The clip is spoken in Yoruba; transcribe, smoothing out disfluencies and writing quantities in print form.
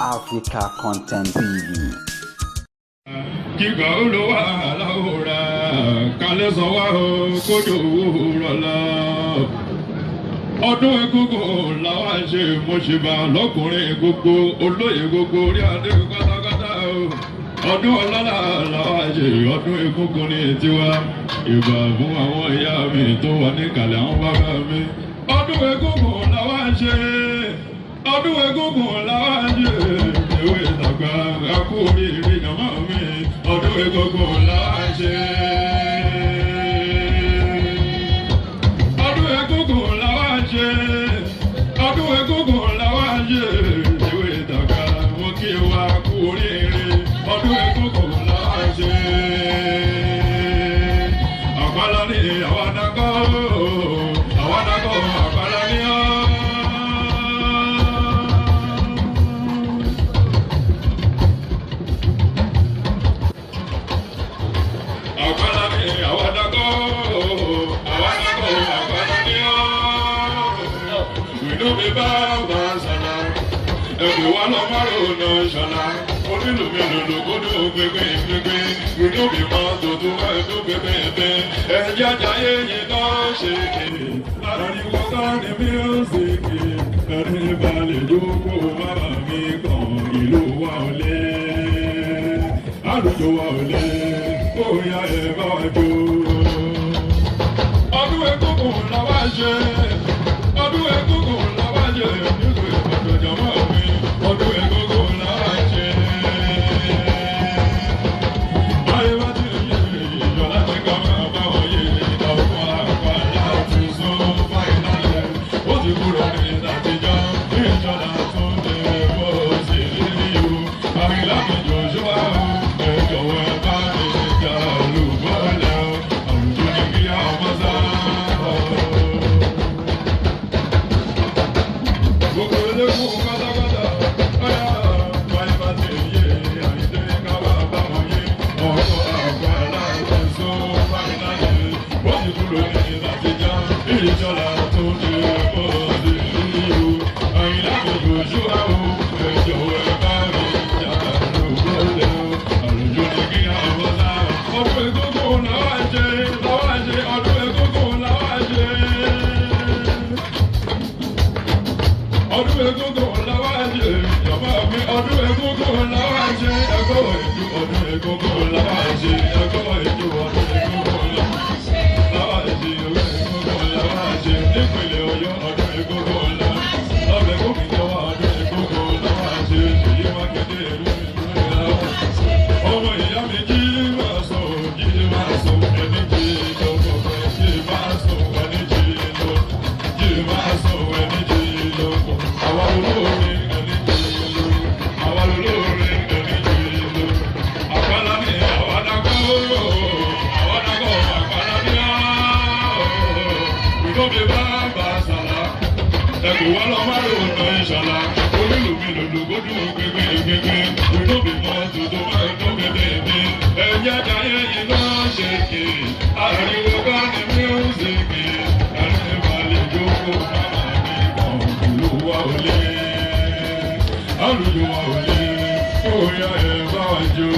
Africa Content TV. Kíkà olówó aláwòrán kálẹ̀ sọ́wọ́ kójú òwúrọ̀ lọ. Ọdún egúngún làwọn ṣe mọ̀ṣẹ̀bà lọ́kùnrin gbogbo olóyè gbogbo orí adé pátápátá o. Ọdún ọlọ́lá làwọn ṣe ọdún egúngún ní tiwa. Ìbà fún àwọn ìyá mi tó wà níkàlẹ̀ àwọn bàbá mi. Ọdún egúngún làwọn ṣe. Ọdún egúngún làwọn ṣe. Ìwé ìtàgbà akú oríire jàmá mi. Ọdún egúngún làwọn ṣe. Ọdún egúngún làwọn ṣe. Ọdún egúngún làwọn ṣe. Ìwé ìtàgbà wọn kí wa kú oríire. Ọdún egúngún làwọn ṣe. Àpàlà ni àwọn àdàkọ́. Àwọn àdàkọ́ àpàlà ni ọ́. Everyone of our own nation, only the middle of the good we know we want to do baby, and you don't shake it. Not you walk on the music, and everybody do go, Mama, me come, you wale. I do wale, oh, yeah, ever do. I do a good one, I do a good one, ọdún egúngún làwọn ṣe. Báyìí wá ti yé ìjọ láti ká máa bá wọn yé ọ̀pọ̀ àgbà láti sún fáìnàlẹ̀. Ó ti kúrò ní ìdàtijọ́ ní ìjọba tún lè bó sì rí o. Àyìnlá mi Joshua o, ẹ jọ̀wọ́ ẹ bá mi jà olùbọ́lẹ̀ o. Àwùjọ ní kí ọmọ sá. Gbogbo elékùn pátápátá. Ọdún egúngún làwọn ṣe, bàbá mi ọdún egúngún làwọn ṣe, ẹ̀kọ́ ìjú ọdún egúngún làwọn ṣe, ẹ̀kọ́ ìjú ọdún egúngún làwọn ṣe, làwọn ṣe ọdún egúngún làwọn ṣe, nípìnlẹ̀ Ọ̀yọ́ ọdún egúngún làwọn ṣe, ọbẹ̀ gómìnà ọdún egúngún làwọn ṣe, èyí wá kéde ìlú làwọn ṣe. Ọmọ ìyá mi jí máa sọ ẹni jí lọ́kọ̀ jí máa sọ ẹni jí lọ́kọ̀ jí máa sọ ẹni jí lọ́kọ̀. Àwa olóore ẹni jí lọ́kọ̀, àwa olóore ẹni jí lọ́kọ̀. Àpàlà ni àwa dàgbọ́, àpàlà ni ìdóbi bá bá sàlá. Ẹ̀kọ́ wa lọ máa lò ná ìṣàlá. Onílù mi lòlù kó dùn gbégbé. Ìdóbi mọ́ tuntun máa ń dún bébé. Ẹ̀yà jayé yìí náà ṣe kì í. Àríwó bá ní mísíkì. Ẹni balẹ̀ jókòó máa ní kan. Ìlú wa ò lé. Àlùjọ wa ò lé. Ó yá ẹ bá wa jó.